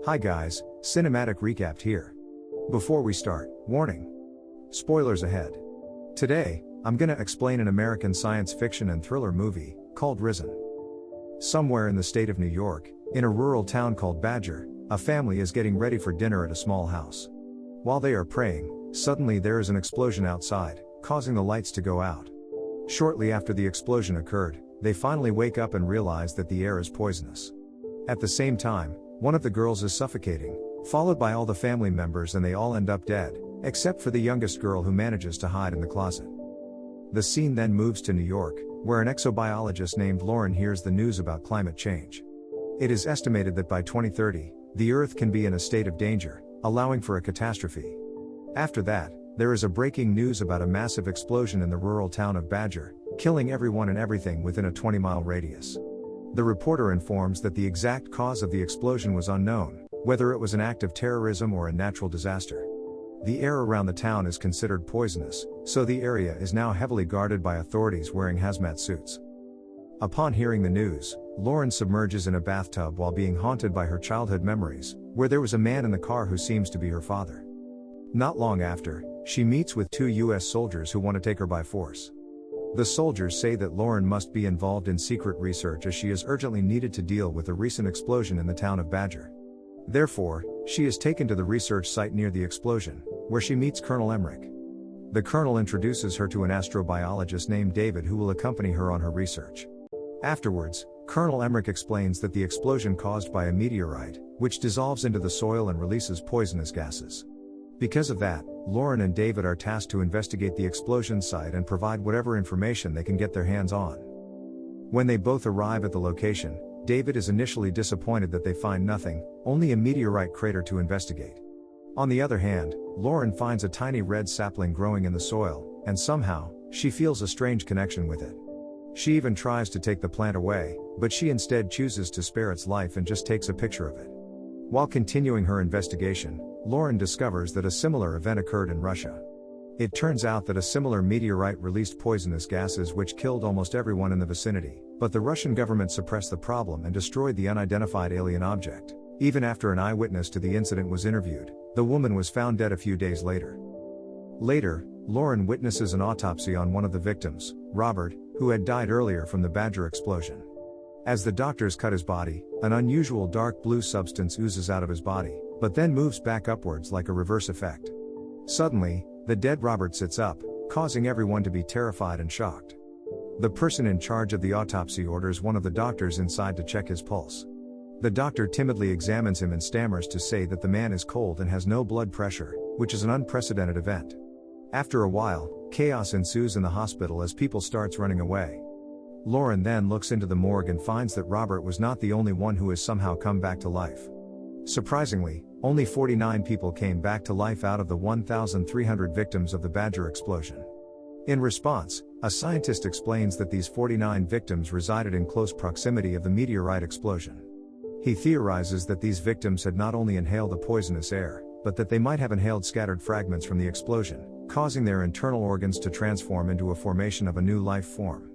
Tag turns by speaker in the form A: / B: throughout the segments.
A: Hi guys, Cinematic Recapped here. Before we start, warning. Spoilers ahead. Today, I'm gonna explain an American science fiction and thriller movie, called Risen. Somewhere in the state of New York, in a rural town called Badger, a family is getting ready for dinner at a small house. While they are praying, suddenly there is an explosion outside, causing the lights to go out. Shortly after the explosion occurred, they finally wake up and realize that the air is poisonous. At the same time, one of the girls is suffocating, followed by all the family members, and they all end up dead, except for the youngest girl who manages to hide in the closet. The scene then moves to New York, where an exobiologist named Lauren hears the news about climate change. It is estimated that by 2030, the Earth can be in a state of danger, allowing for a catastrophe. After that, there is a breaking news about a massive explosion in the rural town of Badger, killing everyone and everything within a 20-mile radius. The reporter informs that the exact cause of the explosion was unknown, whether it was an act of terrorism or a natural disaster. The air around the town is considered poisonous, so the area is now heavily guarded by authorities wearing hazmat suits. Upon hearing the news, Lauren submerges in a bathtub while being haunted by her childhood memories, where there was a man in the car who seems to be her father. Not long after, she meets with two US soldiers who want to take her by force. The soldiers say that Lauren must be involved in secret research as she is urgently needed to deal with a recent explosion in the town of Badger. Therefore, she is taken to the research site near the explosion, where she meets Colonel Emmerich. The colonel introduces her to an astrobiologist named David who will accompany her on her research. Afterwards, Colonel Emmerich explains that the explosion caused by a meteorite, which dissolves into the soil and releases poisonous gases. Because of that, Lauren and David are tasked to investigate the explosion site and provide whatever information they can get their hands on. When they both arrive at the location, David is initially disappointed that they find nothing, only a meteorite crater to investigate. On the other hand, Lauren finds a tiny red sapling growing in the soil, and somehow, she feels a strange connection with it. She even tries to take the plant away, but she instead chooses to spare its life and just takes a picture of it. While continuing her investigation, Lauren discovers that a similar event occurred in Russia. It turns out that a similar meteorite released poisonous gases which killed almost everyone in the vicinity, but the Russian government suppressed the problem and destroyed the unidentified alien object. Even after an eyewitness to the incident was interviewed, the woman was found dead a few days later. Later, Lauren witnesses an autopsy on one of the victims, Robert, who had died earlier from the Badger explosion. As the doctors cut his body, an unusual dark blue substance oozes out of his body, but then moves back upwards like a reverse effect. Suddenly, the dead Robert sits up, causing everyone to be terrified and shocked. The person in charge of the autopsy orders one of the doctors inside to check his pulse. The doctor timidly examines him and stammers to say that the man is cold and has no blood pressure, which is an unprecedented event. After a while, chaos ensues in the hospital as people starts running away. Lauren then looks into the morgue and finds that Robert was not the only one who has somehow come back to life. Surprisingly, only 49 people came back to life out of the 1,300 victims of the Badger explosion. In response, a scientist explains that these 49 victims resided in close proximity of the meteorite explosion. He theorizes that these victims had not only inhaled the poisonous air, but that they might have inhaled scattered fragments from the explosion, causing their internal organs to transform into a formation of a new life form.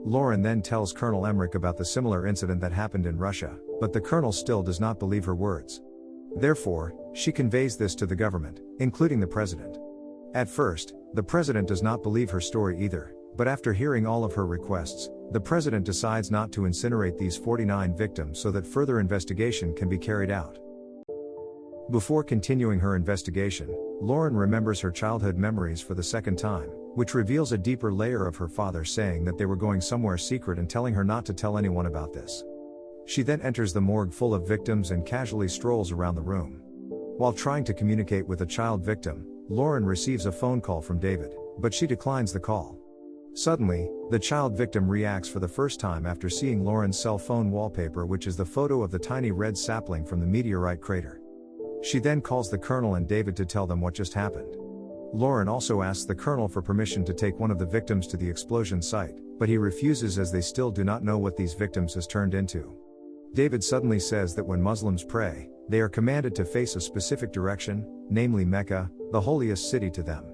A: Lauren then tells Colonel Emmerich about the similar incident that happened in Russia, but the colonel still does not believe her words. Therefore, she conveys this to the government, including the president. At first, the president does not believe her story either, but after hearing all of her requests, the president decides not to incinerate these 49 victims so that further investigation can be carried out. Before continuing her investigation, Lauren remembers her childhood memories for the second time, which reveals a deeper layer of her father saying that they were going somewhere secret and telling her not to tell anyone about this. She then enters the morgue full of victims and casually strolls around the room. While trying to communicate with a child victim, Lauren receives a phone call from David, but she declines the call. Suddenly, the child victim reacts for the first time after seeing Lauren's cell phone wallpaper, which is the photo of the tiny red sapling from the meteorite crater. She then calls the colonel and David to tell them what just happened. Lauren also asks the colonel for permission to take one of the victims to the explosion site, but he refuses as they still do not know what these victims has turned into. David suddenly says that when Muslims pray, they are commanded to face a specific direction, namely Mecca, the holiest city to them.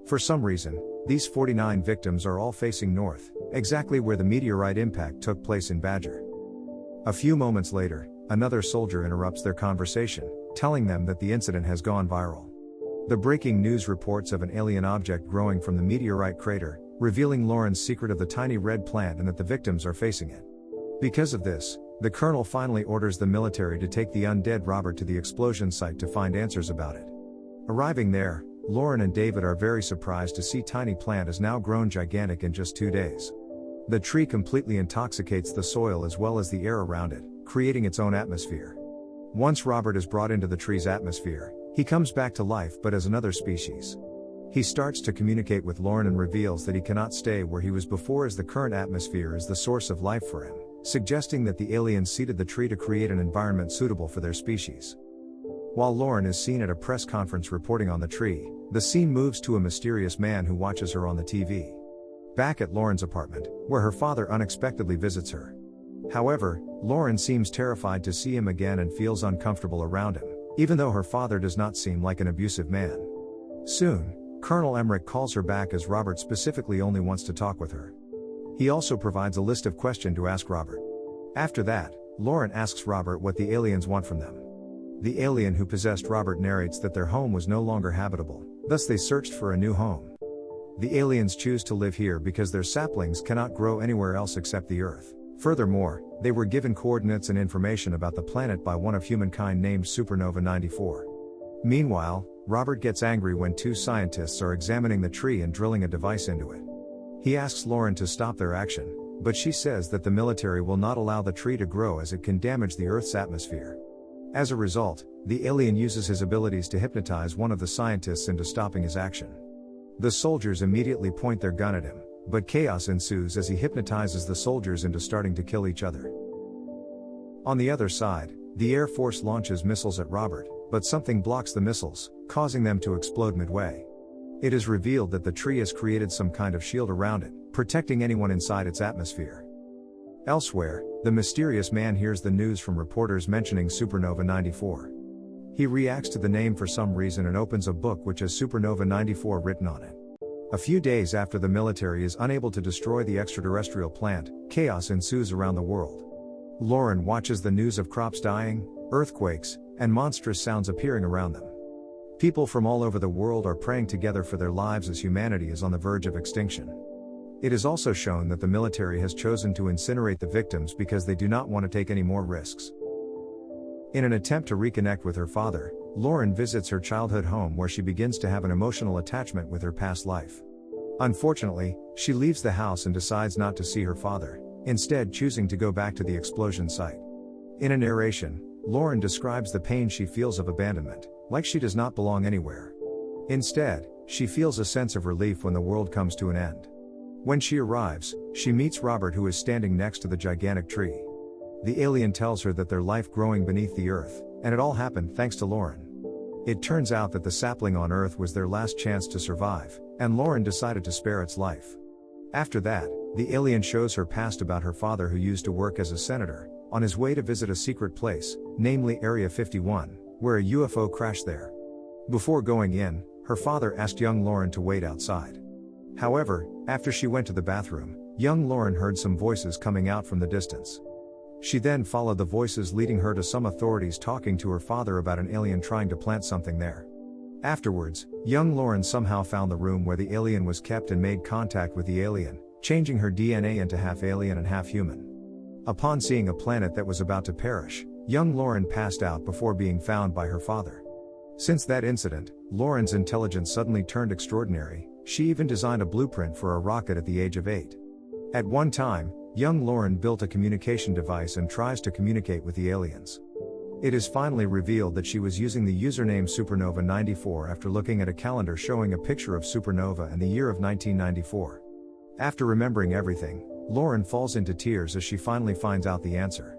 A: For some reason, these 49 victims are all facing north, exactly where the meteorite impact took place in Badger. A few moments later, another soldier interrupts their conversation, telling them that the incident has gone viral. The breaking news reports of an alien object growing from the meteorite crater, revealing Lauren's secret of the tiny red plant and that the victims are facing it. Because of this, the colonel finally orders the military to take the undead Robert to the explosion site to find answers about it. Arriving there, Lauren and David are very surprised to see tiny plant has now grown gigantic in just 2 days. The tree completely intoxicates the soil as well as the air around it, creating its own atmosphere. Once Robert is brought into the tree's atmosphere, he comes back to life but as another species. He starts to communicate with Lauren and reveals that he cannot stay where he was before as the current atmosphere is the source of life for him, suggesting that the aliens seeded the tree to create an environment suitable for their species. While Lauren is seen at a press conference reporting on the tree, the scene moves to a mysterious man who watches her on the TV. Back at Lauren's apartment, where her father unexpectedly visits her. However, Lauren seems terrified to see him again and feels uncomfortable around him, even though her father does not seem like an abusive man. Soon, Colonel Emmerich calls her back as Robert specifically only wants to talk with her. He also provides a list of questions to ask Robert. After that, Lauren asks Robert what the aliens want from them. The alien who possessed Robert narrates that their home was no longer habitable, thus they searched for a new home. The aliens choose to live here because their saplings cannot grow anywhere else except the Earth. Furthermore, they were given coordinates and information about the planet by one of humankind named Supernova 94. Meanwhile, Robert gets angry when 2 scientists are examining the tree and drilling a device into it. He asks Lauren to stop their action, but she says that the military will not allow the tree to grow as it can damage the Earth's atmosphere. As a result, the alien uses his abilities to hypnotize one of the scientists into stopping his action. The soldiers immediately point their gun at him, but chaos ensues as he hypnotizes the soldiers into starting to kill each other. On the other side, the Air Force launches missiles at Robert, but something blocks the missiles, causing them to explode midway. It is revealed that the tree has created some kind of shield around it, protecting anyone inside its atmosphere. Elsewhere, the mysterious man hears the news from reporters mentioning Supernova 94. He reacts to the name for some reason and opens a book which has Supernova 94 written on it. A few days after the military is unable to destroy the extraterrestrial plant, chaos ensues around the world. Lauren watches the news of crops dying, earthquakes, and monstrous sounds appearing around them. People from all over the world are praying together for their lives as humanity is on the verge of extinction. It is also shown that the military has chosen to incinerate the victims because they do not want to take any more risks. In an attempt to reconnect with her father, Lauren visits her childhood home where she begins to have an emotional attachment with her past life. Unfortunately, she leaves the house and decides not to see her father, instead choosing to go back to the explosion site. In a narration, Lauren describes the pain she feels of abandonment, like she does not belong anywhere. Instead, she feels a sense of relief when the world comes to an end. When she arrives, she meets Robert, who is standing next to the gigantic tree. The alien tells her that their life growing beneath the earth, and it all happened thanks to Lauren. It turns out that the sapling on Earth was their last chance to survive, and Lauren decided to spare its life. After that, the alien shows her past about her father, who used to work as a senator, on his way to visit a secret place, namely Area 51, where a UFO crashed there. Before going in, her father asked young Lauren to wait outside. However, after she went to the bathroom, young Lauren heard some voices coming out from the distance. She then followed the voices, leading her to some authorities talking to her father about an alien trying to plant something there. Afterwards, young Lauren somehow found the room where the alien was kept and made contact with the alien, changing her DNA into half alien and half human. Upon seeing a planet that was about to perish, young Lauren passed out before being found by her father. Since that incident, Lauren's intelligence suddenly turned extraordinary. She even designed a blueprint for a rocket at the age of 8. At one time, young Lauren built a communication device and tries to communicate with the aliens. It is finally revealed that she was using the username Supernova 94 after looking at a calendar showing a picture of supernova and the year of 1994. After remembering everything, Lauren falls into tears as she finally finds out the answer.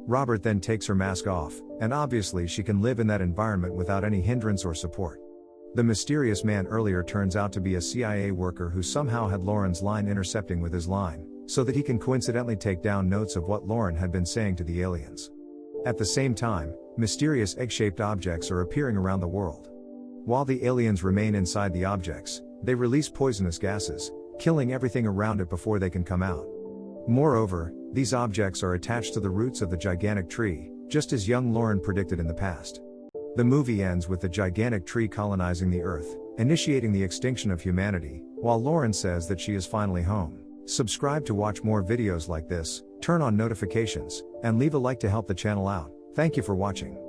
A: Robert then takes her mask off, and obviously she can live in that environment without any hindrance or support. The mysterious man earlier turns out to be a CIA worker who somehow had Lauren's line intercepting with his line, so that he can coincidentally take down notes of what Lauren had been saying to the aliens. At the same time, mysterious egg-shaped objects are appearing around the world. While the aliens remain inside the objects, they release poisonous gases, killing everything around it before they can come out. Moreover, these objects are attached to the roots of the gigantic tree, just as young Lauren predicted in the past. The movie ends with the gigantic tree colonizing the Earth, initiating the extinction of humanity, while Lauren says that she is finally home. Subscribe to watch more videos like this, turn on notifications, and leave a like to help the channel out. Thank you for watching.